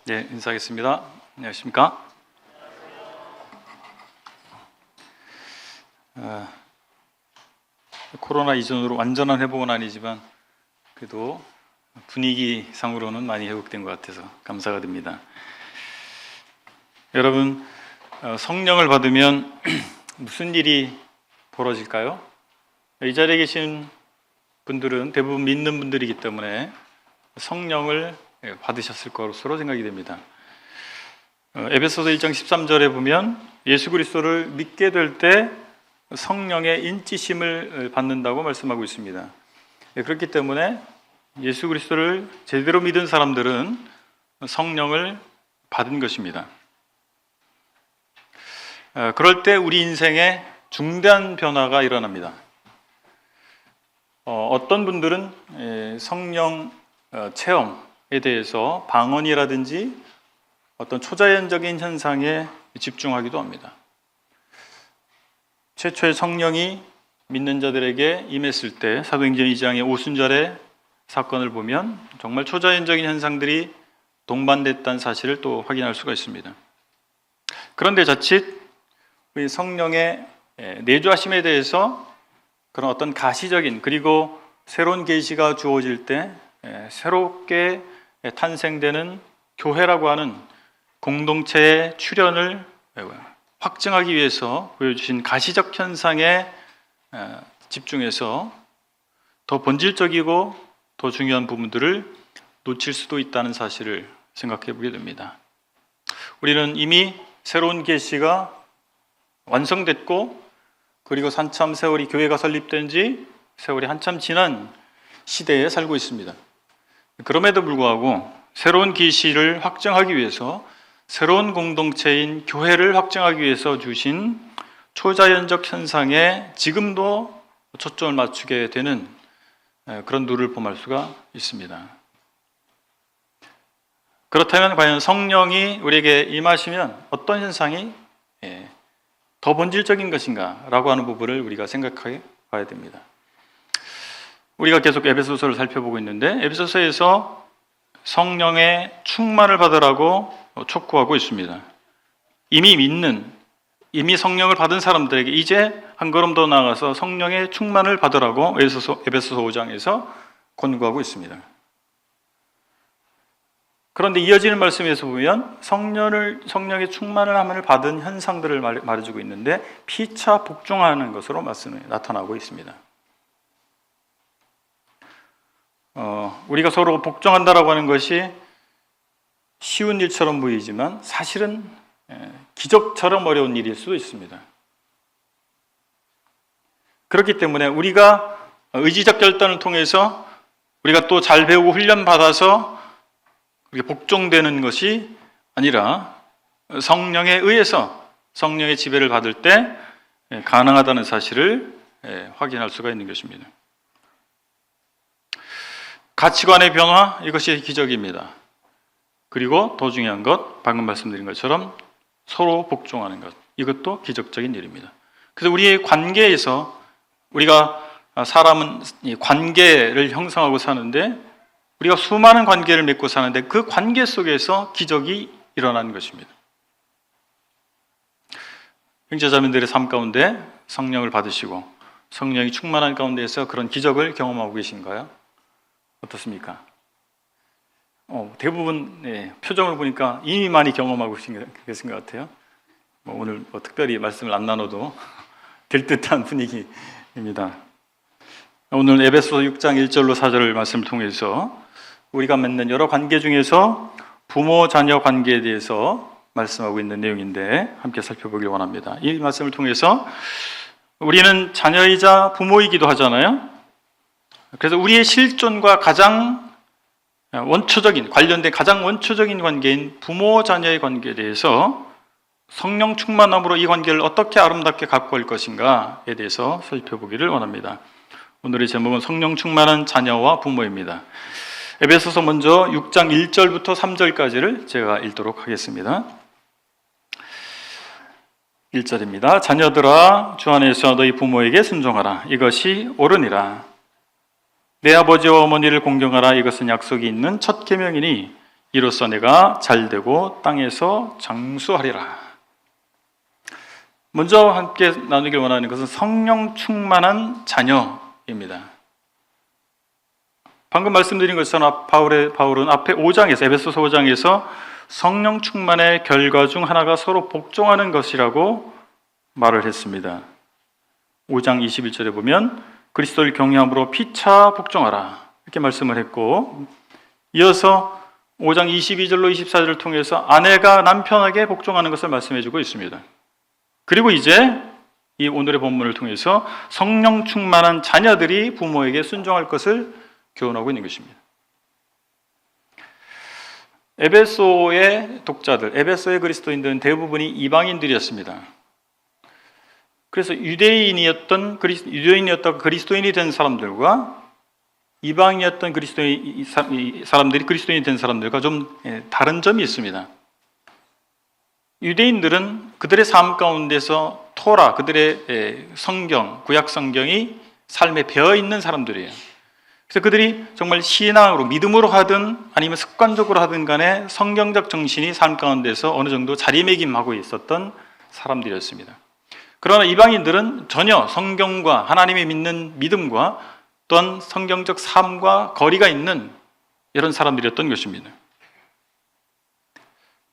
네, 인사하겠습니다. 안녕하십니까? 코로나 이전으로 완전한 회복은 아니지만 그래도 분위기상으로는 많이 회복된 것 같아서 감사가 됩니다. 여러분, 성령을 받으면 무슨 일이 벌어질까요? 이 자리에 계신 분들은 대부분 믿는 분들이기 때문에 성령을 받으셨을 것으로 생각이 됩니다. 에베소서 1장 13절에 보면 예수 그리스도를 믿게 될 때 성령의 인치심을 받는다고 말씀하고 있습니다. 그렇기 때문에 예수 그리스도를 제대로 믿은 사람들은 성령을 받은 것입니다. 그럴 때 우리 인생에 중대한 변화가 일어납니다. 어떤 분들은 성령 체험에 대해서 방언이라든지 어떤 초자연적인 현상에 집중하기도 합니다. 최초의 성령이 믿는 자들에게 임했을 때 사도행전 2장의 오순절의 사건을 보면 정말 초자연적인 현상들이 동반됐다는 사실을 또 확인할 수가 있습니다. 그런데 자칫 우리 성령의 내주하심에 대해서 그런 어떤 가시적인 그리고 새로운 계시가 주어질 때 새롭게 탄생되는 교회라고 하는 공동체의 출현을 확증하기 위해서 보여주신 가시적 현상에 집중해서 더 본질적이고 더 중요한 부분들을 놓칠 수도 있다는 사실을 생각해 보게 됩니다. 우리는 이미 새로운 계시가 완성됐고 그리고 한참 세월이 교회가 설립된 지 세월이 한참 지난 시대에 살고 있습니다. 그럼에도 불구하고 새로운 계시를 확증하기 위해서 새로운 공동체인 교회를 확증하기 위해서 주신 초자연적 현상에 지금도 초점을 맞추게 되는 그런 누를 범할 수가 있습니다. 그렇다면 과연 성령이 우리에게 임하시면 어떤 현상이 더 본질적인 것인가 라고 하는 부분을 우리가 생각해 봐야 됩니다. 우리가 계속 에베소서를 살펴보고 있는데 에베소서에서 성령의 충만을 받으라고 촉구하고 있습니다. 이미 성령을 받은 사람들에게 이제 한 걸음 더 나아가서 성령의 충만을 받으라고 에베소서 5장에서 권고하고 있습니다. 그런데 이어지는 말씀에서 보면 성령의 충만을 함을 받은 현상들을 말해주고 있는데 피차 복종하는 것으로 나타나고 있습니다. 우리가 서로 복종한다라고 하는 것이 쉬운 일처럼 보이지만 사실은 기적처럼 어려운 일일 수도 있습니다. 그렇기 때문에 우리가 의지적 결단을 통해서 우리가 또 잘 배우고 훈련받아서 복종되는 것이 아니라 성령에 의해서 성령의 지배를 받을 때 가능하다는 사실을 확인할 수가 있는 것입니다. 가치관의 변화, 이것이 기적입니다. 그리고 더 중요한 것, 방금 말씀드린 것처럼 서로 복종하는 것, 이것도 기적적인 일입니다. 그래서 우리의 관계에서 우리가 사람은 관계를 형성하고 사는데 우리가 수많은 관계를 맺고 사는데 그 관계 속에서 기적이 일어나는 것입니다. 형제자매들의 삶 가운데 성령을 받으시고 성령이 충만한 가운데에서 그런 기적을 경험하고 계신가요? 어떻습니까? 대부분 표정을 보니까 이미 많이 경험하고 계신 것 같아요. 오늘 특별히 말씀을 안 나눠도 될 듯한 분위기입니다. 오늘 에베소서 6장 1절로 4절 말씀을 통해서 우리가 맺는 여러 관계 중에서 부모 자녀 관계에 대해서 말씀하고 있는 내용인데 함께 살펴보길 원합니다. 이 말씀을 통해서 우리는 자녀이자 부모이기도 하잖아요. 그래서 우리의 실존과 가장 원초적인 관계인 부모 자녀의 관계에 대해서 성령 충만함으로 이 관계를 어떻게 아름답게 가꿔갈 것인가에 대해서 살펴보기를 원합니다. 오늘의 제목은 성령 충만한 자녀와 부모입니다. 에베소서 먼저 6장 1절부터 3절까지를 제가 읽도록 하겠습니다. 1절입니다. 자녀들아 주 안에서 너희 부모에게 순종하라. 이것이 옳으니라. 내 아버지와 어머니를 공경하라. 이것은 약속이 있는 첫 계명이니 이로써 내가 잘되고 땅에서 장수하리라. 먼저 함께 나누길 원하는 것은 성령 충만한 자녀입니다. 방금 말씀드린 것처럼 바울은 앞에 5장에서, 에베소서 5장에서 성령 충만의 결과 중 하나가 서로 복종하는 것이라고 말을 했습니다. 5장 21절에 보면 그리스도를 경외함으로 피차 복종하라 이렇게 말씀을 했고, 이어서 5장 22절로 24절을 통해서 아내가 남편에게 복종하는 것을 말씀해주고 있습니다. 그리고 이제 이 오늘의 본문을 통해서 성령 충만한 자녀들이 부모에게 순종할 것을 교훈하고 있는 것입니다. 에베소의 독자들, 에베소의 그리스도인들은 대부분이 이방인들이었습니다. 그래서 유대인이었다가 그리스도인이 된 사람들과 이방인이었던 사람들이 그리스도인이 된 사람들과 좀 다른 점이 있습니다. 유대인들은 그들의 삶 가운데서 토라, 그들의 성경, 구약 성경이 삶에 배어 있는 사람들이에요. 그래서 그들이 정말 신앙으로, 믿음으로 하든 아니면 습관적으로 하든 간에 성경적 정신이 삶 가운데서 어느 정도 자리매김하고 있었던 사람들이었습니다. 그러나 이방인들은 전혀 성경과 하나님의 믿는 믿음과 또한 성경적 삶과 거리가 있는 이런 사람들이었던 것입니다.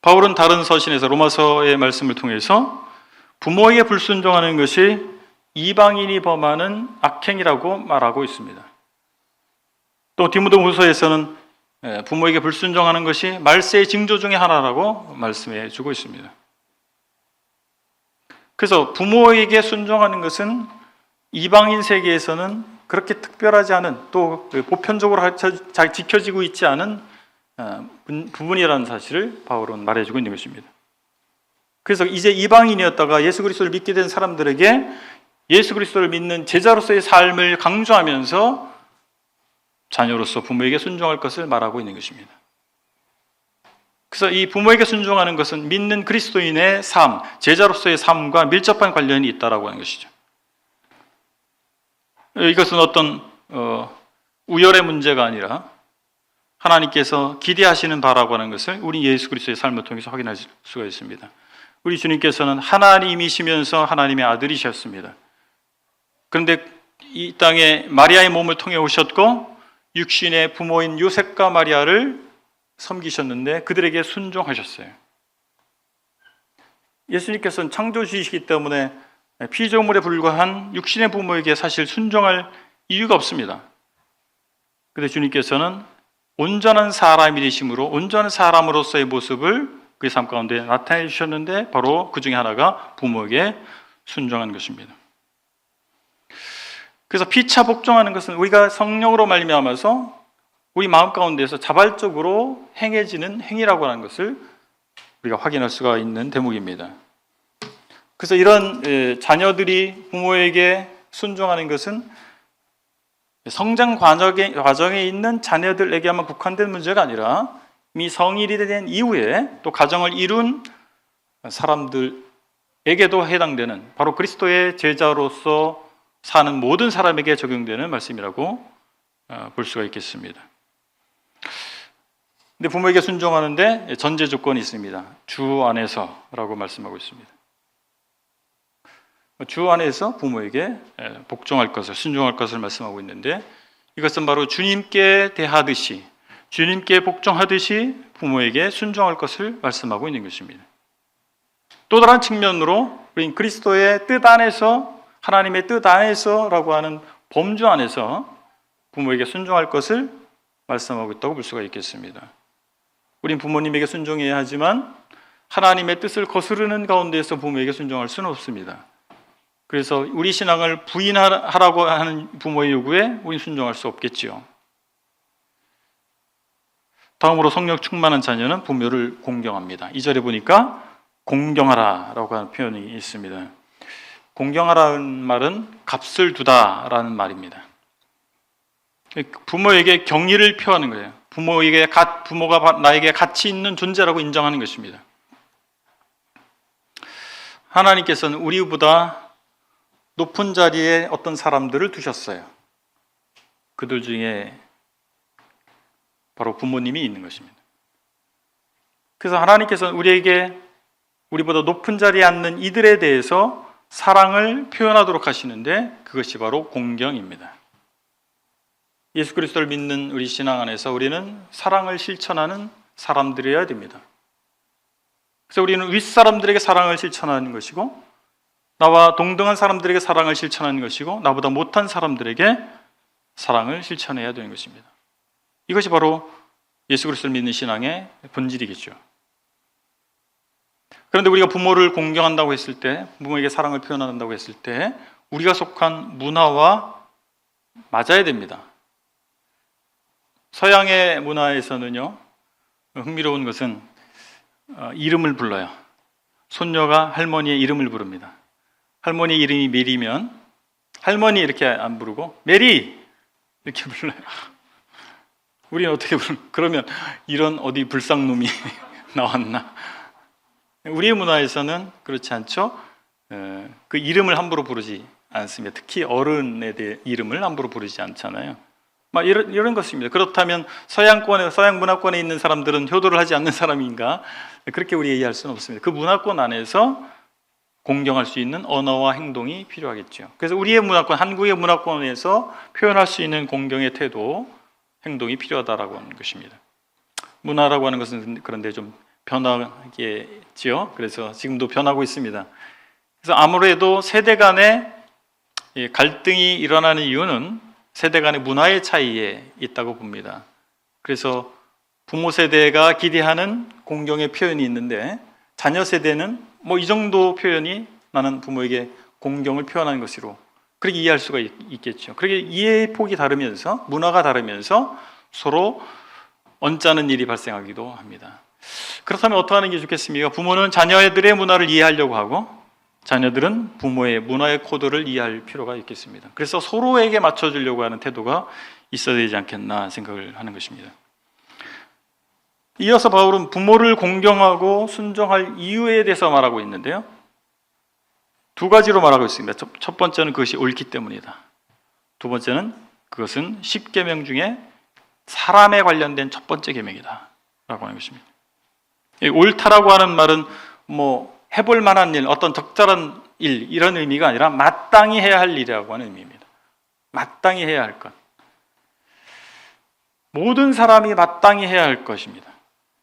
바울은 다른 서신에서 로마서의 말씀을 통해서 부모에게 불순종하는 것이 이방인이 범하는 악행이라고 말하고 있습니다. 또 디모데후서에서는 부모에게 불순종하는 것이 말세의 징조 중에 하나라고 말씀해 주고 있습니다. 그래서 부모에게 순종하는 것은 이방인 세계에서는 그렇게 특별하지 않은, 또 보편적으로 잘 지켜지고 있지 않은 부분이라는 사실을 바울은 말해주고 있는 것입니다. 그래서 이제 이방인이었다가 예수 그리스도를 믿게 된 사람들에게 예수 그리스도를 믿는 제자로서의 삶을 강조하면서 자녀로서 부모에게 순종할 것을 말하고 있는 것입니다. 그래서 이 부모에게 순종하는 것은 믿는 그리스도인의 삶, 제자로서의 삶과 밀접한 관련이 있다라고 하는 것이죠. 이것은 어떤 우열의 문제가 아니라 하나님께서 기대하시는 바라고 하는 것을 우리 예수 그리스도의 삶을 통해서 확인할 수가 있습니다. 우리 주님께서는 하나님이시면서 하나님의 아들이셨습니다. 그런데 이 땅에 마리아의 몸을 통해 오셨고 육신의 부모인 요셉과 마리아를 섬기셨는데 그들에게 순종하셨어요. 예수님께서는 창조주이시기 때문에 피조물에 불과한 육신의 부모에게 사실 순종할 이유가 없습니다. 그런데 주님께서는 온전한 사람이 되심으로 온전한 사람으로서의 모습을 그의 삶 가운데 나타내 주셨는데 바로 그 중에 하나가 부모에게 순종하는 것입니다. 그래서 피차 복종하는 것은 우리가 성령으로 말미암아서 우리 마음 가운데서 자발적으로 행해지는 행위라고 하는 것을 우리가 확인할 수가 있는 대목입니다. 그래서 이런 자녀들이 부모에게 순종하는 것은 성장 과정에 있는 자녀들에게만 국한된 문제가 아니라 이미 성인이 된 이후에 또 가정을 이룬 사람들에게도 해당되는, 바로 그리스도의 제자로서 사는 모든 사람에게 적용되는 말씀이라고 볼 수가 있겠습니다. 근데 부모에게 순종하는데 전제 조건이 있습니다. 주 안에서라고 말씀하고 있습니다. 주 안에서 부모에게 복종할 것을, 순종할 것을 말씀하고 있는데, 이것은 바로 주님께 대하듯이, 주님께 복종하듯이 부모에게 순종할 것을 말씀하고 있는 것입니다. 또 다른 측면으로 우리 그리스도의 뜻 안에서, 하나님의 뜻 안에서라고 하는 범주 안에서 부모에게 순종할 것을 말씀하고 있다고 볼 수가 있겠습니다. 우린 부모님에게 순종해야 하지만 하나님의 뜻을 거스르는 가운데에서 부모에게 순종할 수는 없습니다. 그래서 우리 신앙을 부인하라고 하는 부모의 요구에 우린 순종할 수 없겠지요. 다음으로 성령 충만한 자녀는 부모를 공경합니다. 2절에 보니까 공경하라라고 하는 표현이 있습니다. 공경하라는 말은 값을 두다라는 말입니다. 부모에게 경의를 표하는 거예요. 부모가 나에게 가치 있는 존재라고 인정하는 것입니다. 하나님께서는 우리보다 높은 자리에 어떤 사람들을 두셨어요. 그들 중에 바로 부모님이 있는 것입니다. 그래서 하나님께서는 우리에게 우리보다 높은 자리에 앉는 이들에 대해서 사랑을 표현하도록 하시는데 그것이 바로 공경입니다. 예수 그리스도를 믿는 우리 신앙 안에서 우리는 사랑을 실천하는 사람들이어야 됩니다. 그래서 우리는 윗사람들에게 사랑을 실천하는 것이고, 나와 동등한 사람들에게 사랑을 실천하는 것이고, 나보다 못한 사람들에게 사랑을 실천해야 되는 것입니다. 이것이 바로 예수 그리스도를 믿는 신앙의 본질이겠죠. 그런데 우리가 부모를 공경한다고 했을 때, 부모에게 사랑을 표현한다고 했을 때 우리가 속한 문화와 맞아야 됩니다. 서양의 문화에서는요, 흥미로운 것은 이름을 불러요. 손녀가 할머니의 이름을 부릅니다. 할머니 이름이 메리면 할머니 이렇게 안 부르고 메리 이렇게 불러요. 우리는 어떻게 그러면 이런 어디 불쌍놈이 나왔나? 우리의 문화에서는 그렇지 않죠. 그 이름을 함부로 부르지 않습니다. 특히 어른에 대해 이름을 함부로 부르지 않잖아요. 막 이런 것입니다. 그렇다면 서양 문화권에 있는 사람들은 효도를 하지 않는 사람인가? 그렇게 우리가 이해할 수는 없습니다. 그 문화권 안에서 공경할 수 있는 언어와 행동이 필요하겠죠. 그래서 우리의 문화권, 한국의 문화권에서 표현할 수 있는 공경의 태도, 행동이 필요하다라고 하는 것입니다. 문화라고 하는 것은 그런데 좀 변하겠지요. 그래서 지금도 변하고 있습니다. 그래서 아무래도 세대 간의 갈등이 일어나는 이유는 세대 간의 문화의 차이에 있다고 봅니다. 그래서 부모 세대가 기대하는 공경의 표현이 있는데 자녀 세대는 뭐 이 정도 표현이 나는 부모에게 공경을 표현하는 것으로 그렇게 이해할 수가 있겠죠. 그렇게 이해의 폭이 다르면서 문화가 다르면서 서로 언짢은 일이 발생하기도 합니다. 그렇다면 어떻게 하는 게 좋겠습니까? 부모는 자녀들의 문화를 이해하려고 하고 자녀들은 부모의 문화의 코드를 이해할 필요가 있겠습니다. 그래서 서로에게 맞춰주려고 하는 태도가 있어야 되지 않겠나 생각을 하는 것입니다. 이어서 바울은 부모를 공경하고 순종할 이유에 대해서 말하고 있는데요, 두 가지로 말하고 있습니다. 첫 번째는 그것이 옳기 때문이다. 두 번째는 그것은 10계명 중에 사람에 관련된 첫 번째 계명이다 라고 하는 것입니다. 옳다라고 하는 말은 뭐 해볼 만한 일, 어떤 적절한 일 이런 의미가 아니라 마땅히 해야 할 일이라고 하는 의미입니다. 마땅히 해야 할 것. 모든 사람이 마땅히 해야 할 것입니다.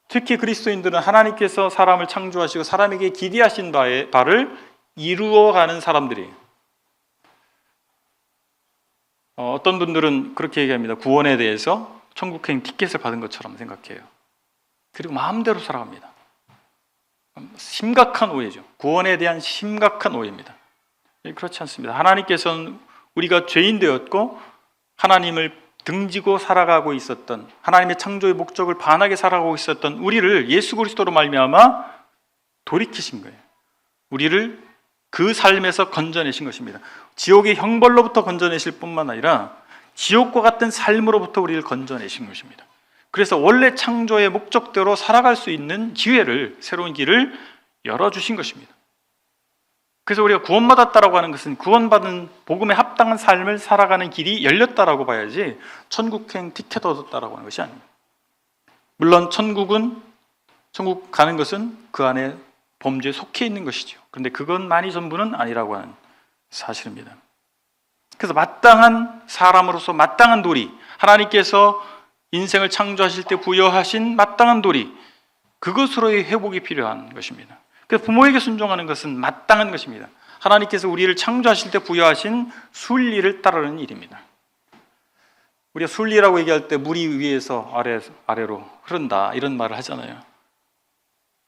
특히 그리스도인들은 하나님께서 사람을 창조하시고 사람에게 기대하신 바를 이루어가는 사람들이에요. 어떤 분들은 그렇게 얘기합니다. 구원에 대해서 천국행 티켓을 받은 것처럼 생각해요. 그리고 마음대로 살아갑니다. 심각한 오해죠. 구원에 대한 심각한 오해입니다. 그렇지 않습니다. 하나님께서는 우리가 죄인 되었고 하나님을 등지고 살아가고 있었던, 하나님의 창조의 목적을 반하게 살아가고 있었던 우리를 예수 그리스도로 말미암아 돌이키신 거예요. 우리를 그 삶에서 건져내신 것입니다. 지옥의 형벌로부터 건져내실 뿐만 아니라 지옥과 같은 삶으로부터 우리를 건져내신 것입니다. 그래서 원래 창조의 목적대로 살아갈 수 있는 기회를, 새로운 길을 열어주신 것입니다. 그래서 우리가 구원받았다라고 하는 것은 구원받은 복음에 합당한 삶을 살아가는 길이 열렸다라고 봐야지 천국행 티켓 얻었다라고 하는 것이 아닙니다. 물론 천국 가는 것은 그 안에 범죄에 속해 있는 것이죠. 그런데 그것만이 전부는 아니라고 하는 사실입니다. 그래서 마땅한 사람으로서 마땅한 도리, 하나님께서 인생을 창조하실 때 부여하신 마땅한 도리, 그것으로의 회복이 필요한 것입니다. 그래서 부모에게 순종하는 것은 마땅한 것입니다. 하나님께서 우리를 창조하실 때 부여하신 순리를 따르는 일입니다. 우리가 순리라고 얘기할 때 물이 위에서 아래로 흐른다 이런 말을 하잖아요.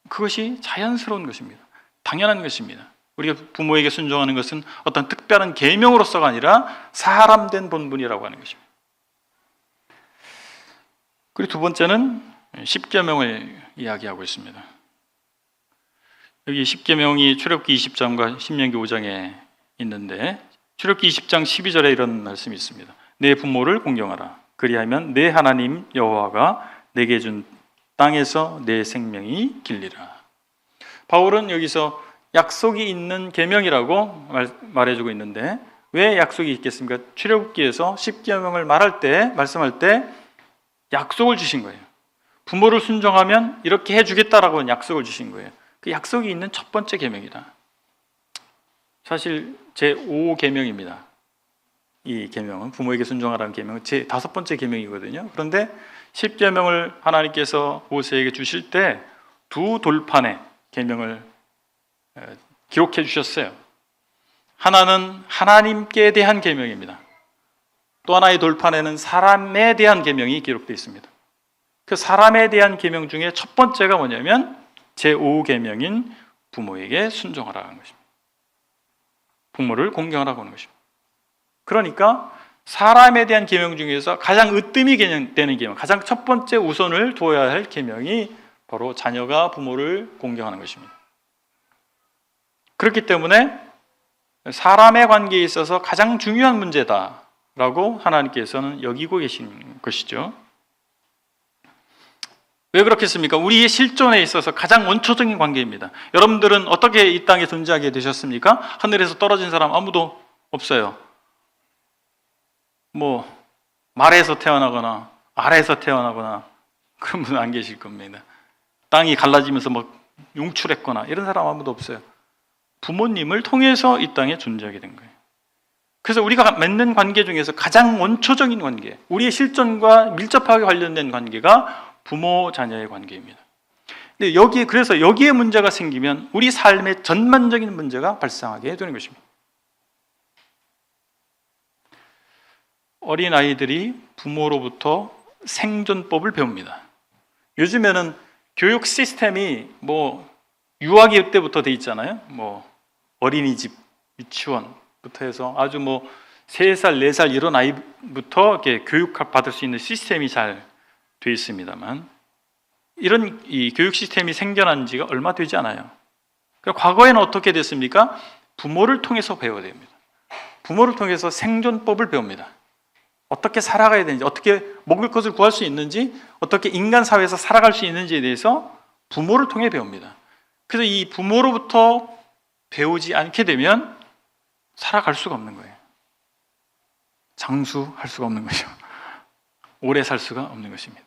그것이 자연스러운 것입니다. 당연한 것입니다. 우리가 부모에게 순종하는 것은 어떤 특별한 계명으로서가 아니라 사람된 본분이라고 하는 것입니다. 그리고 두 번째는 10계명을 이야기하고 있습니다. 여기 10계명이 출애굽기 20장과 신명기 5장에 있는데 출애굽기 20장 12절에 이런 말씀이 있습니다. 내 부모를 공경하라. 그리하면 내 하나님 여호와가 내게 준 땅에서 내 생명이 길리라. 바울은 여기서 약속이 있는 계명이라고 말해주고 있는데 왜 약속이 있겠습니까? 출애굽기에서 10계명을 말씀할 때 약속을 주신 거예요. 부모를 순종하면 이렇게 해주겠다라고 약속을 주신 거예요. 그 약속이 있는 첫 번째 계명이다. 사실 제 5계명입니다. 이 계명은, 부모에게 순종하라는 계명은 제 5번째 계명이거든요. 그런데 10계명을 하나님께서 모세에게 주실 때 두 돌판에 계명을 기록해 주셨어요. 하나는 하나님께 대한 계명입니다. 또 하나의 돌판에는 사람에 대한 계명이 기록되어 있습니다. 그 사람에 대한 계명 중에 첫 번째가 뭐냐면 제5계명인 부모에게 순종하라는 것입니다. 부모를 공경하라고 하는 것입니다. 그러니까 사람에 대한 계명 중에서 가장 으뜸이 되는 계명, 가장 첫 번째 우선을 두어야 할 계명이 바로 자녀가 부모를 공경하는 것입니다. 그렇기 때문에 사람의 관계에 있어서 가장 중요한 문제다라고 하나님께서는 여기고 계신 것이죠. 왜 그렇겠습니까? 우리의 실존에 있어서 가장 원초적인 관계입니다. 여러분들은 어떻게 이 땅에 존재하게 되셨습니까? 하늘에서 떨어진 사람 아무도 없어요. 뭐 말에서 태어나거나 아래에서 태어나거나 그런 분은 안 계실 겁니다. 땅이 갈라지면서 막 융출했거나 이런 사람 아무도 없어요. 부모님을 통해서 이 땅에 존재하게 된 거예요. 그래서 우리가 맺는 관계 중에서 가장 원초적인 관계, 우리의 실존과 밀접하게 관련된 관계가 부모 자녀의 관계입니다. 근데 그래서 여기에 문제가 생기면 우리 삶의 전반적인 문제가 발생하게 되는 것입니다. 어린 아이들이 부모로부터 생존법을 배웁니다. 요즘에는 교육 시스템이 유아기 때부터 돼 있잖아요. 어린이집, 유치원부터 해서 아주 3살, 4살 이런 아이부터 이렇게 교육받을 수 있는 시스템이 잘 돼 있습니다만, 이런 이 교육 시스템이 생겨난 지가 얼마 되지 않아요. 그러니까 과거에는 어떻게 됐습니까? 부모를 통해서 배워야 됩니다. 부모를 통해서 생존법을 배웁니다. 어떻게 살아가야 되는지, 어떻게 먹을 것을 구할 수 있는지, 어떻게 인간 사회에서 살아갈 수 있는지에 대해서 부모를 통해 배웁니다. 그래서 이 부모로부터 배우지 않게 되면 살아갈 수가 없는 거예요. 장수할 수가 없는 거죠. 오래 살 수가 없는 것입니다.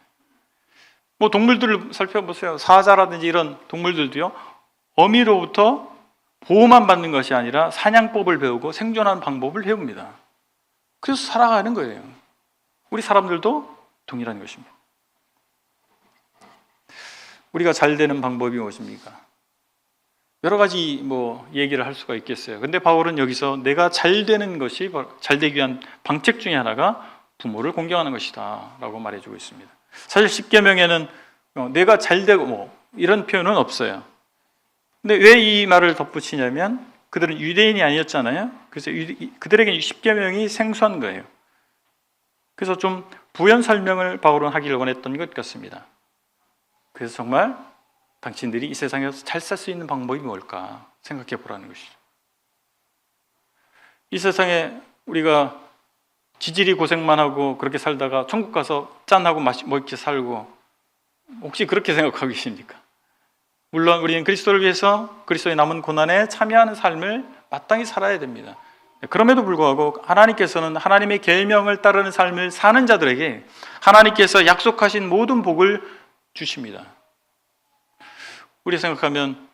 동물들을 살펴보세요. 사자라든지 이런 동물들도요, 어미로부터 보호만 받는 것이 아니라 사냥법을 배우고 생존하는 방법을 배웁니다. 그래서 살아가는 거예요. 우리 사람들도 동일한 것입니다. 우리가 잘 되는 방법이 무엇입니까? 여러 가지 얘기를 할 수가 있겠어요. 근데 바울은 여기서 내가 잘 되는 것이, 잘 되기 위한 방책 중에 하나가 부모를 공경하는 것이다 라고 말해주고 있습니다. 사실 10계명에는 내가 잘 되고 이런 표현은 없어요. 근데 왜 이 말을 덧붙이냐면 그들은 유대인이 아니었잖아요. 그래서 그들에게 10계명이 생소한 거예요. 그래서 좀 부연 설명을 바울은 하기를 원했던 것 같습니다. 그래서 정말 당신들이 이 세상에서 잘 살 수 있는 방법이 뭘까 생각해 보라는 것이죠. 이 세상에 우리가 지질이 고생만 하고 그렇게 살다가 천국 가서 짠하고 멋있게 살고, 혹시 그렇게 생각하고 계십니까? 물론 우리는 그리스도를 위해서 그리스도의 남은 고난에 참여하는 삶을 마땅히 살아야 됩니다. 그럼에도 불구하고 하나님께서는 하나님의 계명을 따르는 삶을 사는 자들에게 하나님께서 약속하신 모든 복을 주십니다. 우리 생각하면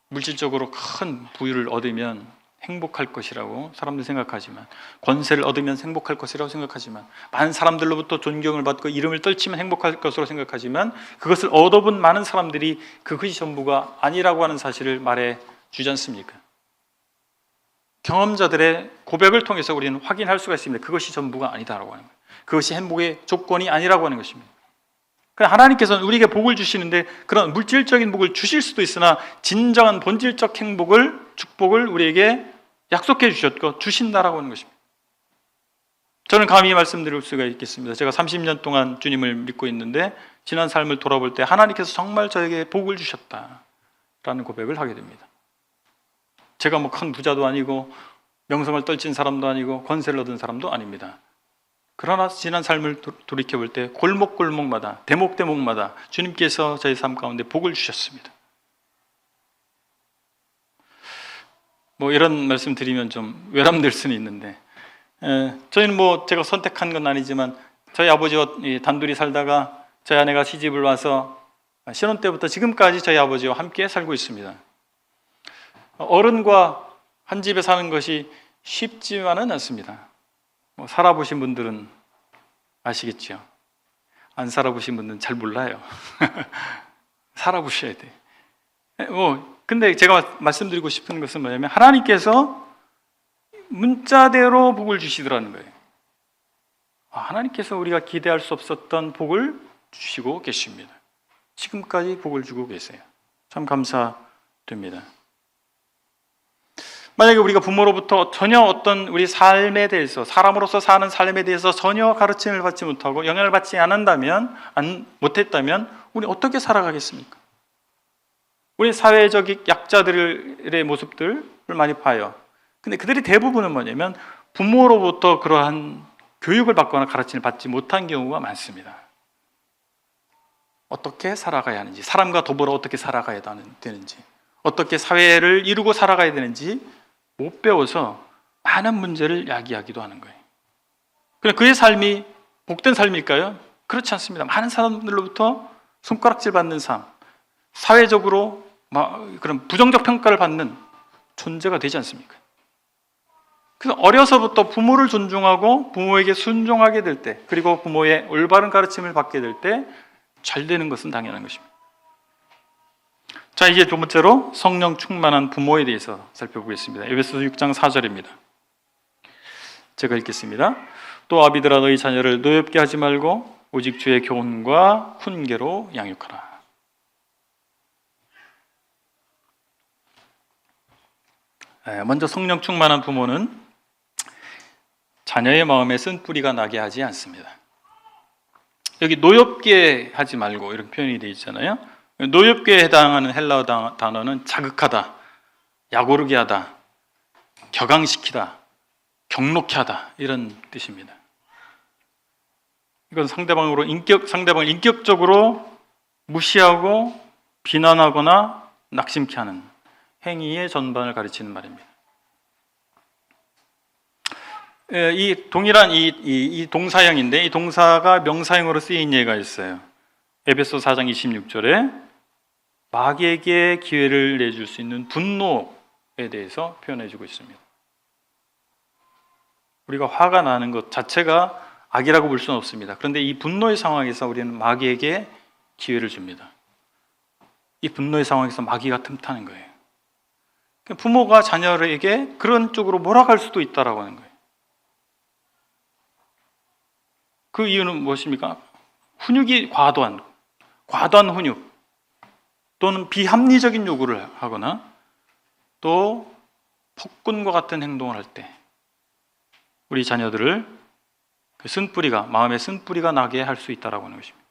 물질적으로 큰 부유를 얻으면 행복할 것이라고 사람들 생각하지만, 권세를 얻으면 행복할 것이라고 생각하지만, 많은 사람들로부터 존경을 받고 이름을 떨치면 행복할 것으로 생각하지만, 그것을 얻어본 많은 사람들이 그것이 전부가 아니라고 하는 사실을 말해 주지 않습니까? 경험자들의 고백을 통해서 우리는 확인할 수가 있습니다. 그것이 전부가 아니다라고 하는 거예요. 그것이 행복의 조건이 아니라고 하는 것입니다. 하나님께서는 우리에게 복을 주시는데 그런 물질적인 복을 주실 수도 있으나 진정한 본질적 행복을, 축복을 우리에게 약속해 주셨고 주신다라고 하는 것입니다. 저는 감히 말씀드릴 수가 있겠습니다. 제가 30년 동안 주님을 믿고 있는데 지난 삶을 돌아볼 때 하나님께서 정말 저에게 복을 주셨다라는 고백을 하게 됩니다. 제가 큰 부자도 아니고 명성을 떨친 사람도 아니고 권세를 얻은 사람도 아닙니다. 그러나 지난 삶을 돌이켜볼 때 골목골목마다, 대목대목마다 주님께서 저희 삶 가운데 복을 주셨습니다. 이런 말씀 드리면 좀 외람될 수는 있는데, 저희는 제가 선택한 건 아니지만 저희 아버지와 단둘이 살다가 저희 아내가 시집을 와서 신혼 때부터 지금까지 저희 아버지와 함께 살고 있습니다. 어른과 한 집에 사는 것이 쉽지만은 않습니다. 살아보신 분들은 아시겠죠? 안 살아보신 분들은 잘 몰라요. 살아보셔야 돼. 근데 제가 말씀드리고 싶은 것은 뭐냐면 하나님께서 문자대로 복을 주시더라는 거예요. 하나님께서 우리가 기대할 수 없었던 복을 주시고 계십니다. 지금까지 복을 주고 계세요. 참 감사됩니다. 만약에 우리가 부모로부터 전혀 어떤 우리 삶에 대해서, 사람으로서 사는 삶에 대해서 전혀 가르침을 받지 못하고 영향을 받지 못했다면 우리 어떻게 살아가겠습니까? 우리 사회적 약자들의 모습들을 많이 봐요. 근데 그들이 대부분은 뭐냐면 부모로부터 그러한 교육을 받거나 가르침을 받지 못한 경우가 많습니다. 어떻게 살아가야 하는지, 사람과 더불어 어떻게 살아가야 되는지, 어떻게 사회를 이루고 살아가야 되는지 못 배워서 많은 문제를 야기하기도 하는 거예요. 그럼 그의 삶이 복된 삶일까요? 그렇지 않습니다. 많은 사람들로부터 손가락질 받는 삶, 사회적으로 그런 부정적 평가를 받는 존재가 되지 않습니까? 그래서 어려서부터 부모를 존중하고 부모에게 순종하게 될 때, 그리고 부모의 올바른 가르침을 받게 될 때 잘 되는 것은 당연한 것입니다. 자, 이제 두 번째로 성령 충만한 부모에 대해서 살펴보겠습니다. 에베소서 6장 4절입니다. 제가 읽겠습니다. 또 아비들아 너희 자녀를 노엽게 하지 말고 오직 주의 교훈과 훈계로 양육하라. 먼저 성령 충만한 부모는 자녀의 마음에 쓴 뿌리가 나게 하지 않습니다. 여기 노엽게 하지 말고 이런 표현이 되어 있잖아요. 노엽게에 해당하는 헬라어 단어는 자극하다, 약오르게 하다, 격앙시키다, 경록케 하다 이런 뜻입니다. 이건 상대방을 인격적으로 무시하고 비난하거나 낙심케 하는 행위의 전반을 가르치는 말입니다. 이 동일한 이 동사형인데 이 동사가 명사형으로 쓰인 예가 있어요. 에베소 4장 26절에 마귀에게 기회를 내줄 수 있는 분노에 대해서 표현해주고 있습니다. 우리가 화가 나는 것 자체가 악이라고 볼 수는 없습니다. 그런데 이 분노의 상황에서 우리는 마귀에게 기회를 줍니다. 이 분노의 상황에서 마귀가 틈타는 거예요. 부모가 자녀에게 그런 쪽으로 몰아갈 수도 있다라고 하는 거예요. 그 이유는 무엇입니까? 훈육이 과도한 훈육 또는 비합리적인 요구를 하거나 또 폭군과 같은 행동을 할 때 우리 자녀들을 그 마음의 쓴뿌리가 나게 할 수 있다라고 하는 것입니다.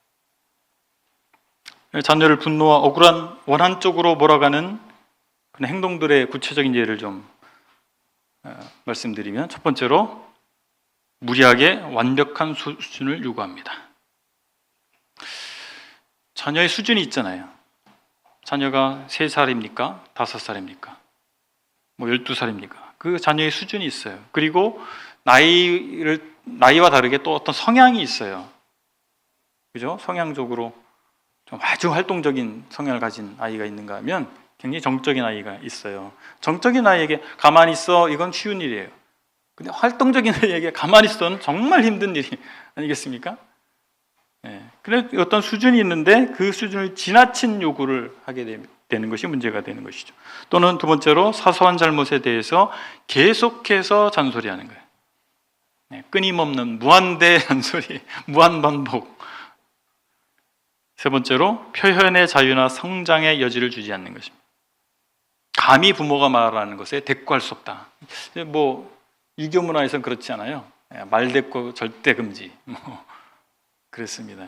자녀를 분노와 억울한 원한 쪽으로 몰아가는 그런 행동들의 구체적인 예를 좀 말씀드리면 첫 번째로 무리하게 완벽한 수준을 요구합니다. 자녀의 수준이 있잖아요. 자녀가 3살입니까? 5살입니까? 12살입니까? 그 자녀의 수준이 있어요. 그리고 나이와 다르게 또 어떤 성향이 있어요. 그죠? 성향적으로 좀 아주 활동적인 성향을 가진 아이가 있는가 하면 굉장히 정적인 아이가 있어요. 정적인 아이에게 가만히 있어 이건 쉬운 일이에요. 근데 활동적인 아이에게 가만히 있어는 정말 힘든 일이 아니겠습니까? 그래 어떤 수준이 있는데 그 수준을 지나친 요구를 하게 되는 것이 문제가 되는 것이죠. 또는 두 번째로 사소한 잘못에 대해서 계속해서 잔소리하는 거예요. 끊임없는 무한대 잔소리, 무한 반복. 세 번째로 표현의 자유나 성장의 여지를 주지 않는 것입니다. 감히 부모가 말하는 것에 대꾸할 수 없다. 유교 문화에서는 그렇지 않아요. 말대꾸 절대 금지. 그렇습니다.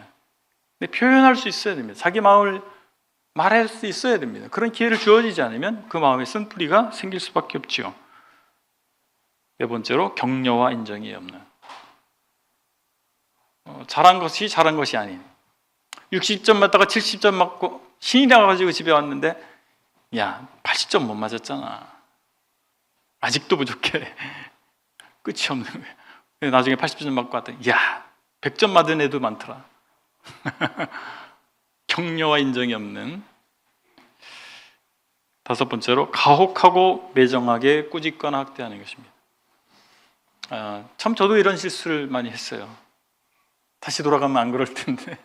근데 표현할 수 있어야 됩니다. 자기 마음을 말할 수 있어야 됩니다. 그런 기회를 주어지지 않으면 그 마음에 쓴뿌리가 생길 수밖에 없지요. 네 번째로 격려와 인정이 없는. 잘한 것이 아닌 60점 맞다가 70점 맞고 신이 나가지고 집에 왔는데 야 80점 못 맞았잖아. 아직도 부족해. 끝이 없는 거예요. 나중에 80점 맞고 왔더니 야 100점 맞은 애도 많더라. 격려와 인정이 없는. 다섯 번째로 가혹하고 매정하게 꾸짖거나 학대하는 것입니다. 참 저도 이런 실수를 많이 했어요. 다시 돌아가면 안 그럴 텐데.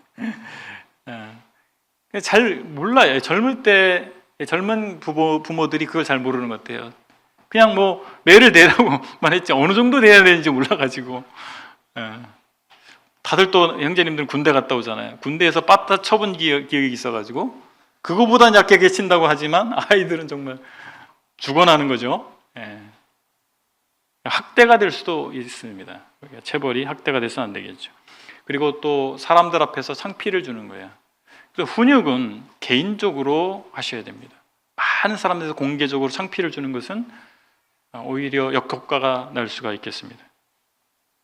잘 몰라요. 젊을 때 젊은 부모들이 그걸 잘 모르는 것 같아요. 그냥 뭐 매를 대라고만 했지 어느 정도 돼야 되는지 몰라가지고. 다들 또 형제님들은 군대 갔다 오잖아요. 군대에서 빠따 쳐본 기억이 있어가지고 그거보다 약하게 친다고 하지만 아이들은 정말 죽어나는 거죠. 학대가 될 수도 있습니다. 체벌이 학대가 돼서는 안 되겠죠. 그리고 또 사람들 앞에서 창피를 주는 거예요. 그래서 훈육은 개인적으로 하셔야 됩니다. 많은 사람들에서 공개적으로 창피를 주는 것은 오히려 역효과가 날 수가 있겠습니다.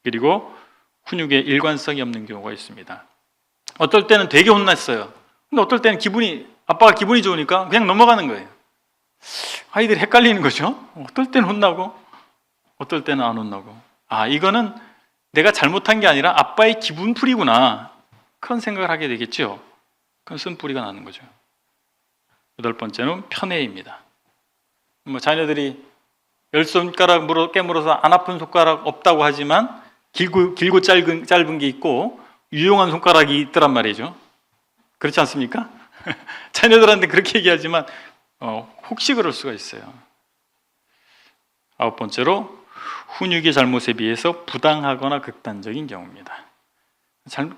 그리고 훈육에 일관성이 없는 경우가 있습니다. 어떨 때는 되게 혼났어요. 근데 어떨 때는 아빠가 기분이 좋으니까 그냥 넘어가는 거예요. 아이들이 헷갈리는 거죠. 어떨 때는 혼나고 어떨 때는 안 혼나고. 이거는 내가 잘못한 게 아니라 아빠의 기분풀이구나, 그런 생각을 하게 되겠죠. 그럼 쓴뿌리가 나는 거죠. 여덟 번째는 편애입니다. 자녀들이 10손가락 깨물어서 안 아픈 손가락 없다고 하지만 길고 짧은 게 있고 유용한 손가락이 있더란 말이죠. 그렇지 않습니까? 자녀들한테 그렇게 얘기하지만 혹시 그럴 수가 있어요. 아홉 번째로 훈육의 잘못에 비해서 부당하거나 극단적인 경우입니다.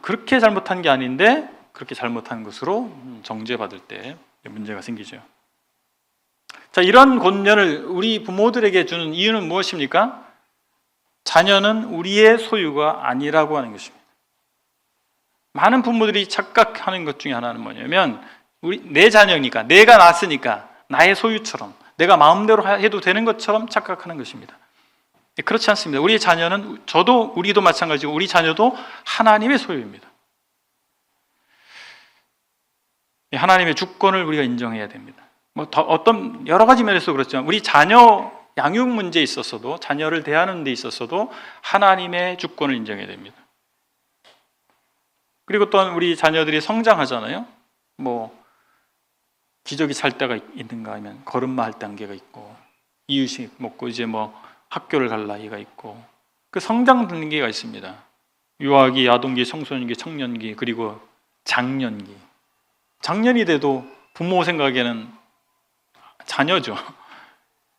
그렇게 잘못한 게 아닌데 그렇게 잘못한 것으로 정죄받을 때 문제가 생기죠. 자, 이런 권면을 우리 부모들에게 주는 이유는 무엇입니까? 자녀는 우리의 소유가 아니라고 하는 것입니다. 많은 부모들이 착각하는 것 중에 하나는 뭐냐면 내 자녀니까, 내가 낳았으니까 나의 소유처럼, 내가 마음대로 해도 되는 것처럼 착각하는 것입니다. 그렇지 않습니다. 우리의 자녀는, 우리도 마찬가지고 우리 자녀도 하나님의 소유입니다. 하나님의 주권을 우리가 인정해야 됩니다. 어떤 여러 가지 면에서 그렇지만 우리 자녀 양육 문제에 있어서도, 자녀를 대하는 데 있어서도 하나님의 주권을 인정해야 됩니다. 그리고 또한 우리 자녀들이 성장하잖아요. 기저귀 찰 때가 있는가 하면 걸음마 할 단계가 있고, 이유식 먹고 이제 학교를 갈 나이가 있고, 그 성장 단계가 있습니다. 유아기, 아동기, 청소년기, 청년기, 그리고 장년기. 장년이 돼도 부모 생각에는 자녀죠.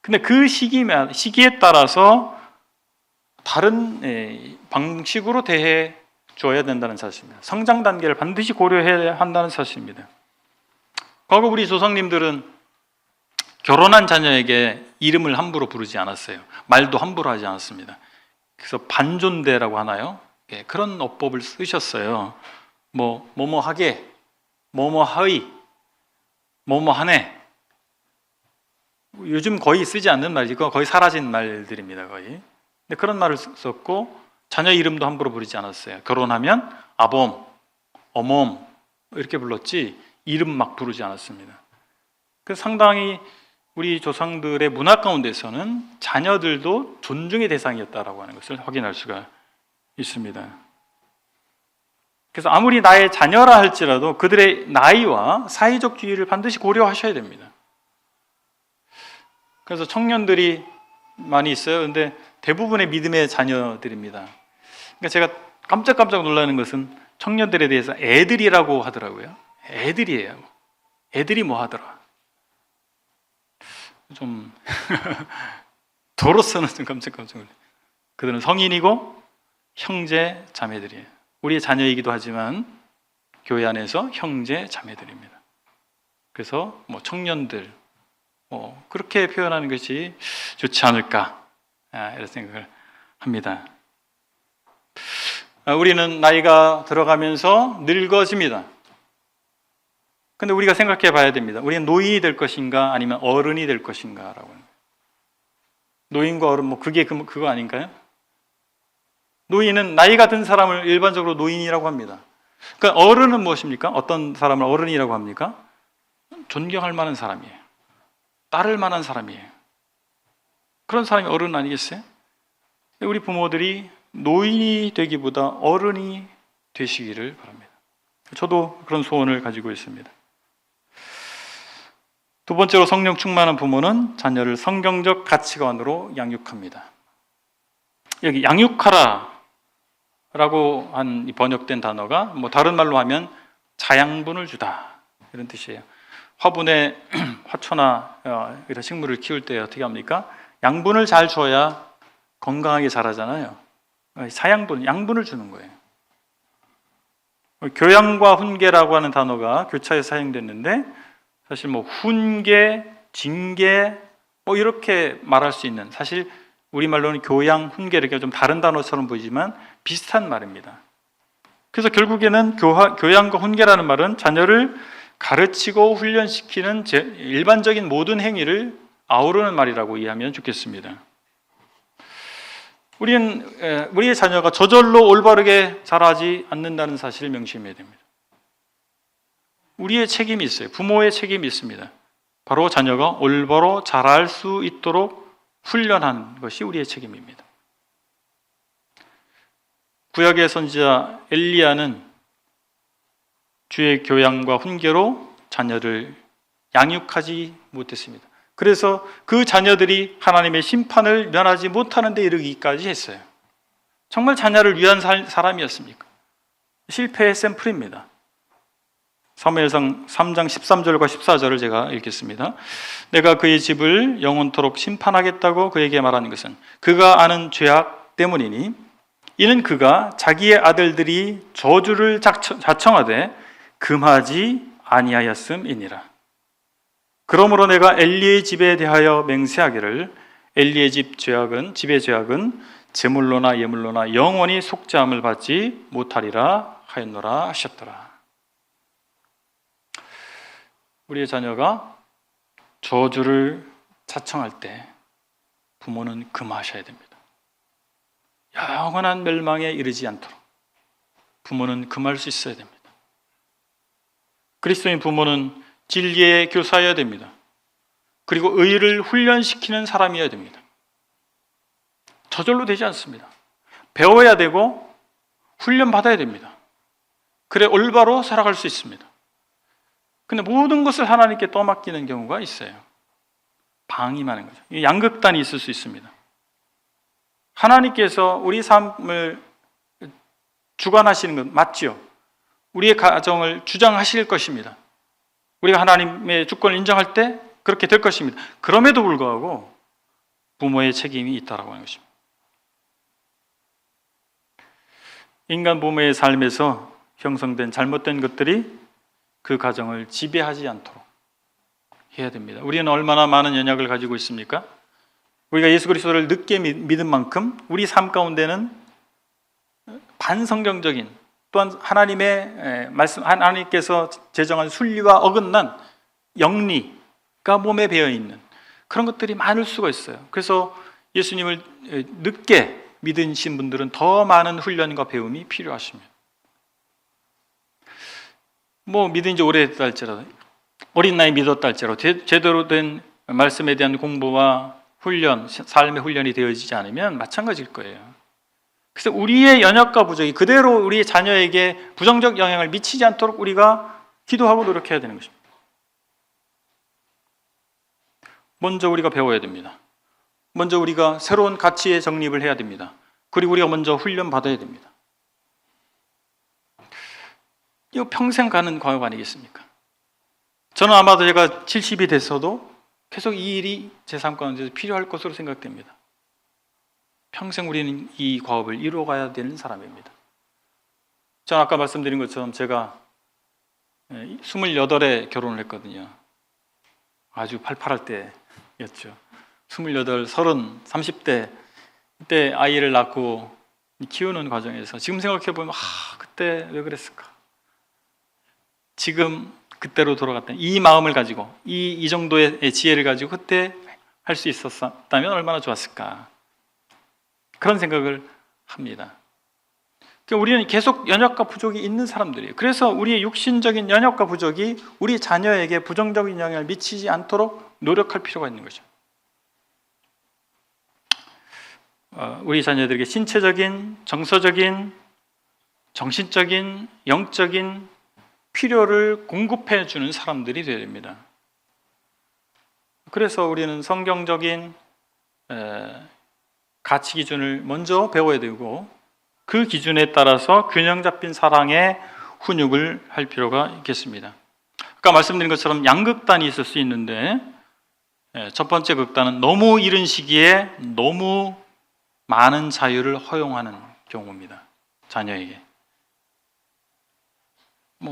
근데 그 시기에 따라서 다른 방식으로 대해 줘야 된다는 사실입니다. 성장 단계를 반드시 고려해야 한다는 사실입니다. 과거 우리 조상님들은 결혼한 자녀에게 이름을 함부로 부르지 않았어요. 말도 함부로 하지 않았습니다. 그래서 반존대라고 하나요? 그런 어법을 쓰셨어요. 뭐뭐하게, 뭐뭐하의, 뭐뭐하네. 요즘 거의 쓰지 않는 말이고 거의 사라진 말들입니다. 거의. 근데 그런 말을 썼고, 자녀 이름도 함부로 부르지 않았어요. 결혼하면 아범, 어멈 이렇게 불렀지 이름 막 부르지 않았습니다. 그래서 상당히 우리 조상들의 문화 가운데서는 자녀들도 존중의 대상이었다라고 하는 것을 확인할 수가 있습니다. 그래서 아무리 나의 자녀라 할지라도 그들의 나이와 사회적 지위를 반드시 고려하셔야 됩니다. 그래서 청년들이 많이 있어요. 근데 대부분의 믿음의 자녀들입니다. 그러니까 제가 깜짝 놀라는 것은 청년들에 대해서 애들이라고 하더라고요. 애들이에요. 애들이 뭐 하더라. 좀 저로서는 좀 깜짝 놀라요. 그들은 성인이고 형제 자매들이에요. 우리의 자녀이기도 하지만 교회 안에서 형제 자매들입니다. 그래서 청년들 그렇게 표현하는 것이 좋지 않을까, 이런 생각을 합니다. 우리는 나이가 들어가면서 늙어집니다. 근데 우리가 생각해 봐야 됩니다. 우리는 노인이 될 것인가 아니면 어른이 될 것인가라고. 노인과 어른 그게 그거 아닌가요? 노인은 나이가 든 사람을 일반적으로 노인이라고 합니다. 그러니까 어른은 무엇입니까? 어떤 사람을 어른이라고 합니까? 존경할 만한 사람이에요. 따를 만한 사람이에요. 그런 사람이 어른 아니겠어요? 우리 부모들이 노인이 되기보다 어른이 되시기를 바랍니다. 저도 그런 소원을 가지고 있습니다. 두 번째로 성령 충만한 부모는 자녀를 성경적 가치관으로 양육합니다. 여기 양육하라 라고 한 번역된 단어가 뭐 다른 말로 하면 자양분을 주다 이런 뜻이에요. 화분에 화초나 이런 식물을 키울 때 어떻게 합니까? 양분을 잘 줘야 건강하게 자라잖아요. 사양분, 양분을 주는 거예요. 교양과 훈계라고 하는 단어가 교차에 사용됐는데 사실 뭐 훈계, 징계 뭐 이렇게 말할 수 있는, 사실 우리말로는 교양, 훈계 이렇게 좀 다른 단어처럼 보이지만 비슷한 말입니다. 그래서 결국에는 교양과 훈계라는 말은 자녀를 가르치고 훈련시키는 일반적인 모든 행위를 아우르는 말이라고 이해하면 좋겠습니다. 우리의 자녀가 저절로 올바르게 자라지 않는다는 사실을 명심해야 됩니다. 우리의 책임이 있어요. 부모의 책임이 있습니다. 바로 자녀가 올바로 자랄 수 있도록 훈련하는 것이 우리의 책임입니다. 구약의 선지자 엘리야는 주의 교양과 훈계로 자녀를 양육하지 못했습니다. 그래서 그 자녀들이 하나님의 심판을 면하지 못하는 데 이르기까지 했어요. 정말 자녀를 위한 사람이었습니까? 실패의 샘플입니다. 사무엘상 3장 13절과 14절을 제가 읽겠습니다. 내가 그의 집을 영원토록 심판하겠다고 그에게 말하는 것은 그가 아는 죄악 때문이니 이는 그가 자기의 아들들이 저주를 자청하되 금하지 아니하였음이니라. 그러므로 내가 엘리의 집에 대하여 맹세하기를 엘리의 집의 죄악은 제물로나 예물로나 영원히 속죄함을 받지 못하리라 하였노라 하셨더라. 우리의 자녀가 저주를 자청할 때 부모는 금하셔야 됩니다. 영원한 멸망에 이르지 않도록 부모는 금할 수 있어야 됩니다. 그리스도인 부모는 진리의 교사여야 됩니다. 그리고 의를 훈련시키는 사람이어야 됩니다. 저절로 되지 않습니다. 배워야 되고 훈련받아야 됩니다. 그래 올바로 살아갈 수 있습니다. 근데 모든 것을 하나님께 떠맡기는 경우가 있어요. 방임하는 거죠. 양극단이 있을 수 있습니다. 하나님께서 우리 삶을 주관하시는 건 맞죠? 우리의 가정을 주장하실 것입니다. 우리가 하나님의 주권을 인정할 때 그렇게 될 것입니다. 그럼에도 불구하고 부모의 책임이 있다라고 하는 것입니다. 인간 부모의 삶에서 형성된 잘못된 것들이 그 가정을 지배하지 않도록 해야 됩니다. 우리는 얼마나 많은 연약을 가지고 있습니까? 우리가 예수 그리스도를 늦게 믿은 만큼 우리 삶 가운데는 반성경적인, 또한 하나님의 말씀, 하나님께서 제정한 순리와 어긋난 영리가 몸에 배어 있는 그런 것들이 많을 수가 있어요. 그래서 예수님을 늦게 믿으신 분들은 더 많은 훈련과 배움이 필요하십니다. 뭐 믿은 지 오래됐다 할지라도, 어린 나이 믿었다 할지라도 제대로 된 말씀에 대한 공부와 훈련, 삶의 훈련이 되어지지 않으면 마찬가지일 거예요. 그래서 우리의 연약과 부족이 그대로 우리의 자녀에게 부정적 영향을 미치지 않도록 우리가 기도하고 노력해야 되는 것입니다. 먼저 우리가 배워야 됩니다. 먼저 우리가 새로운 가치의 정립을 해야 됩니다. 그리고 우리가 먼저 훈련 받아야 됩니다. 이거 평생 가는 과업 아니겠습니까? 저는 아마도 제가 70이 됐어도 계속 이 일이 제 삶 가운데서 필요할 것으로 생각됩니다. 평생 우리는 이 과업을 이루어가야 되는 사람입니다. 저는 아까 말씀드린 것처럼 제가 28에 결혼을 했거든요. 아주 팔팔할 때였죠. 28, 30, 30대 그때 아이를 낳고 키우는 과정에서 지금 생각해보면 그때 왜 그랬을까? 지금 그때로 돌아갔다면 이 마음을 가지고 이 정도의 지혜를 가지고 그때 할 수 있었다면 얼마나 좋았을까? 그런 생각을 합니다. 그러니까 우리는 계속 연약과 부족이 있는 사람들이에요. 그래서 우리의 육신적인 연약과 부족이 우리 자녀에게 부정적인 영향을 미치지 않도록 노력할 필요가 있는 거죠. 우리 자녀들에게 신체적인, 정서적인, 정신적인, 영적인 필요를 공급해 주는 사람들이 되어야 됩니다. 그래서 우리는 성경적인 가치 기준을 먼저 배워야 되고, 그 기준에 따라서 균형 잡힌 사랑의 훈육을 할 필요가 있겠습니다. 아까 말씀드린 것처럼 양극단이 있을 수 있는데, 첫 번째 극단은 너무 이른 시기에 너무 많은 자유를 허용하는 경우입니다. 자녀에게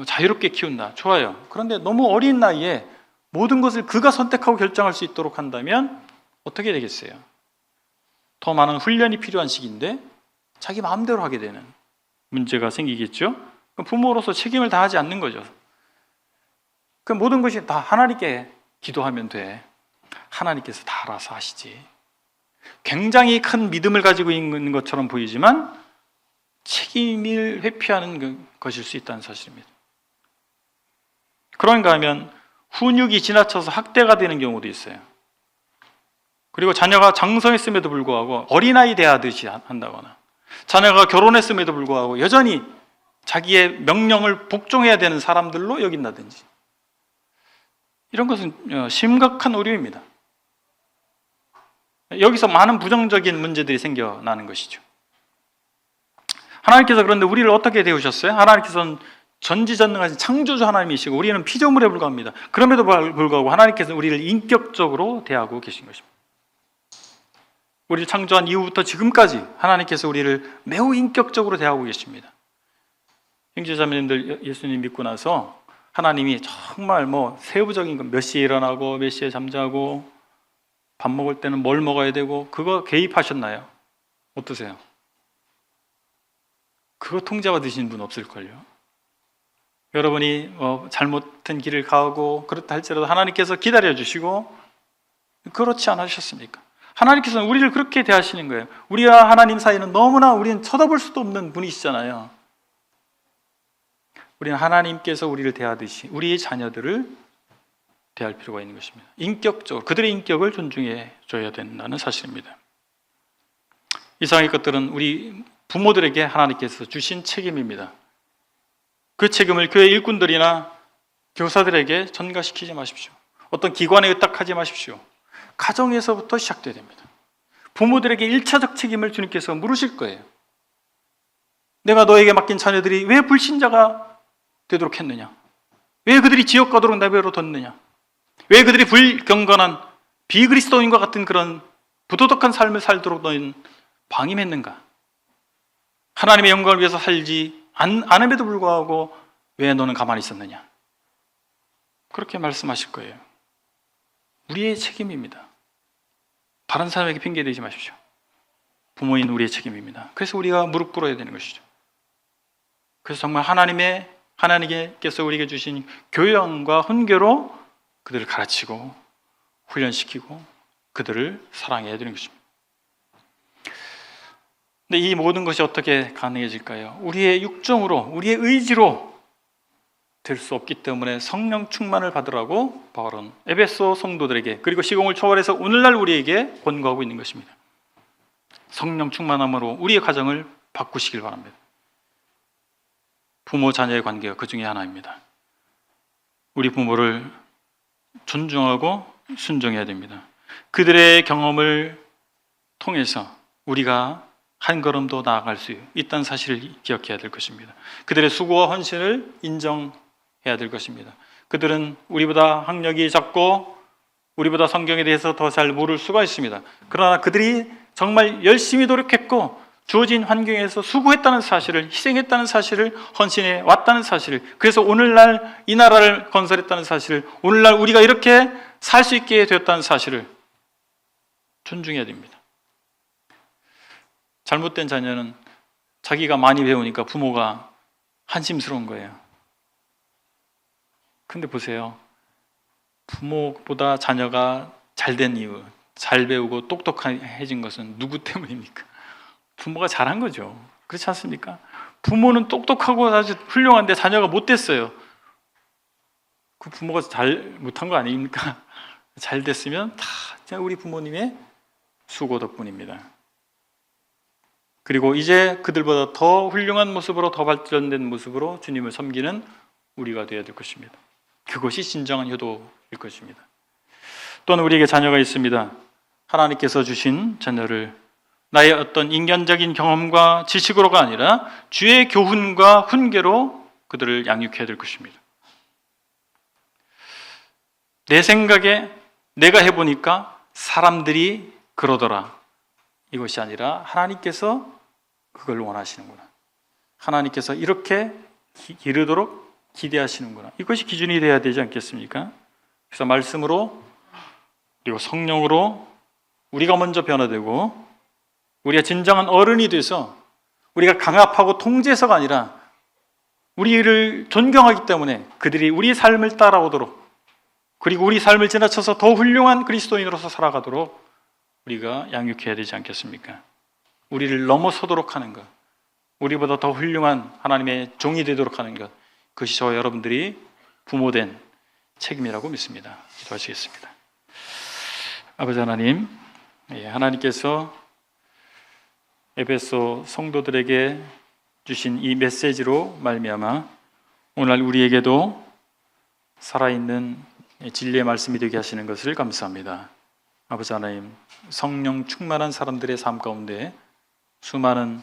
자유롭게 키운다, 좋아요. 그런데 너무 어린 나이에 모든 것을 그가 선택하고 결정할 수 있도록 한다면 어떻게 되겠어요? 더 많은 훈련이 필요한 시기인데 자기 마음대로 하게 되는 문제가 생기겠죠. 부모로서 책임을 다하지 않는 거죠. 그 모든 것이 다 하나님께 기도하면 돼. 하나님께서 다 알아서 하시지. 굉장히 큰 믿음을 가지고 있는 것처럼 보이지만 책임을 회피하는 것일 수 있다는 사실입니다. 그런가 하면 훈육이 지나쳐서 학대가 되는 경우도 있어요. 그리고 자녀가 장성했음에도 불구하고 어린아이 대하듯이 한다거나, 자녀가 결혼했음에도 불구하고 여전히 자기의 명령을 복종해야 되는 사람들로 여긴다든지, 이런 것은 심각한 오류입니다. 여기서 많은 부정적인 문제들이 생겨나는 것이죠. 하나님께서 그런데 우리를 어떻게 대우셨어요? 하나님께서는 전지전능하신 창조주 하나님이시고 우리는 피조물에 불과합니다. 그럼에도 불구하고 하나님께서는 우리를 인격적으로 대하고 계신 것입니다. 우리를 창조한 이후부터 지금까지 하나님께서 우리를 매우 인격적으로 대하고 계십니다. 형제자매님들, 예수님 믿고 나서 하나님이 정말 세부적인 거, 몇 시에 일어나고 몇 시에 잠자고 밥 먹을 때는 뭘 먹어야 되고, 그거 개입하셨나요? 어떠세요? 그거 통제받으시는 분 없을걸요. 여러분이 잘못된 길을 가고 그렇다 할지라도 하나님께서 기다려주시고, 그렇지 않으셨습니까? 하나님께서는 우리를 그렇게 대하시는 거예요. 우리와 하나님 사이는 너무나 우리는 쳐다볼 수도 없는 분이시잖아요. 우리는 하나님께서 우리를 대하듯이 우리의 자녀들을 대할 필요가 있는 것입니다. 인격적으로 그들의 인격을 존중해 줘야 된다는 사실입니다. 이상의 것들은 우리 부모들에게 하나님께서 주신 책임입니다. 그 책임을 교회 일꾼들이나 교사들에게 전가시키지 마십시오. 어떤 기관에 의탁하지 마십시오. 가정에서부터 시작돼야 됩니다. 부모들에게 1차적 책임을 주님께서 물으실 거예요. 내가 너에게 맡긴 자녀들이 왜 불신자가 되도록 했느냐? 왜 그들이 지옥 가도록 내버려 뒀느냐? 왜 그들이 불경건한 비그리스도인과 같은 그런 부도덕한 삶을 살도록 너희는 방임했는가? 하나님의 영광을 위해서 살지 않음에도 불구하고 왜 너는 가만히 있었느냐? 그렇게 말씀하실 거예요. 우리의 책임입니다. 다른 사람에게 핑계대지 마십시오. 부모인 우리의 책임입니다. 그래서 우리가 무릎 꿇어야 되는 것이죠. 그래서 정말 하나님께서 우리에게 주신 교養과 훈계로 그들을 가르치고 훈련시키고 그들을 사랑해야 되는 것입니다. 근데 이 모든 것이 어떻게 가능해질까요? 우리의 육정으로, 우리의 의지로 될 수 없기 때문에 성령 충만을 받으라고 바울은 에베소 성도들에게, 그리고 시공을 초월해서 오늘날 우리에게 권고하고 있는 것입니다. 성령 충만함으로 우리의 가정을 바꾸시길 바랍니다. 부모 자녀의 관계가 그 중에 하나입니다. 우리 부모를 존중하고 순종해야 됩니다. 그들의 경험을 통해서 우리가 한 걸음 더 나아갈 수 있다는 사실을 기억해야 될 것입니다. 그들의 수고와 헌신을 인정해야 될 것입니다. 그들은 우리보다 학력이 작고 우리보다 성경에 대해서 더 잘 모를 수가 있습니다. 그러나 그들이 정말 열심히 노력했고 주어진 환경에서 수고했다는 사실을, 희생했다는 사실을, 헌신해 왔다는 사실을, 그래서 오늘날 이 나라를 건설했다는 사실을, 오늘날 우리가 이렇게 살 수 있게 되었다는 사실을 존중해야 됩니다. 잘못된 자녀는 자기가 많이 배우니까 부모가 한심스러운 거예요. 근데 보세요. 부모보다 자녀가 잘된 이유, 잘 배우고 똑똑해진 것은 누구 때문입니까? 부모가 잘한 거죠. 그렇지 않습니까? 부모는 똑똑하고 아주 훌륭한데 자녀가 못됐어요. 그 부모가 잘 못한 거 아닙니까? 잘 됐으면 다 우리 부모님의 수고 덕분입니다. 그리고 이제 그들보다 더 훌륭한 모습으로, 더 발전된 모습으로 주님을 섬기는 우리가 되어야 될 것입니다. 그것이 진정한 효도일 것입니다. 또는 우리에게 자녀가 있습니다. 하나님께서 주신 자녀를 나의 어떤 인간적인 경험과 지식으로가 아니라 주의 교훈과 훈계로 그들을 양육해야 될 것입니다. 내 생각에 내가 해보니까 사람들이 그러더라, 이것이 아니라 하나님께서 그걸 원하시는구나, 하나님께서 이렇게 기르도록 기대하시는구나, 이것이 기준이 되어야 되지 않겠습니까? 그래서 말씀으로 그리고 성령으로 우리가 먼저 변화되고 우리가 진정한 어른이 돼서 우리가 강압하고 통제해서가 아니라 우리를 존경하기 때문에 그들이 우리 삶을 따라오도록, 그리고 우리 삶을 지나쳐서 더 훌륭한 그리스도인으로서 살아가도록 우리가 양육해야 되지 않겠습니까? 우리를 넘어서도록 하는 것, 우리보다 더 훌륭한 하나님의 종이 되도록 하는 것, 그것이 저와 여러분들이 부모된 책임이라고 믿습니다. 기도하시겠습니다. 아버지 하나님, 하나님께서 에베소 성도들에게 주신 이 메시지로 말미암아 오늘 우리에게도 살아있는 진리의 말씀이 되게 하시는 것을 감사합니다. 아버지 하나님, 성령 충만한 사람들의 삶 가운데 수많은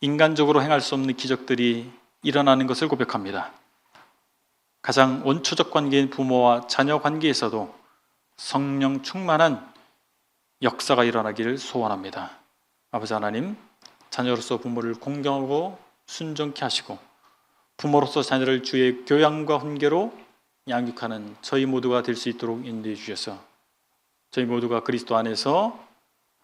인간적으로 행할 수 없는 기적들이 일어나는 것을 고백합니다. 가장 원초적 관계인 부모와 자녀 관계에서도 성령 충만한 역사가 일어나기를 소원합니다. 아버지 하나님, 자녀로서 부모를 공경하고 순종케 하시고 부모로서 자녀를 주의 교양과 훈계로 양육하는 저희 모두가 될 수 있도록 인도해 주셔서 저희 모두가 그리스도 안에서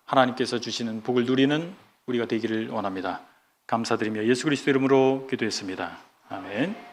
하나님께서 주시는 복을 누리는 우리가 되기를 원합니다. 감사드리며 예수 그리스도 이름으로 기도했습니다. 아멘.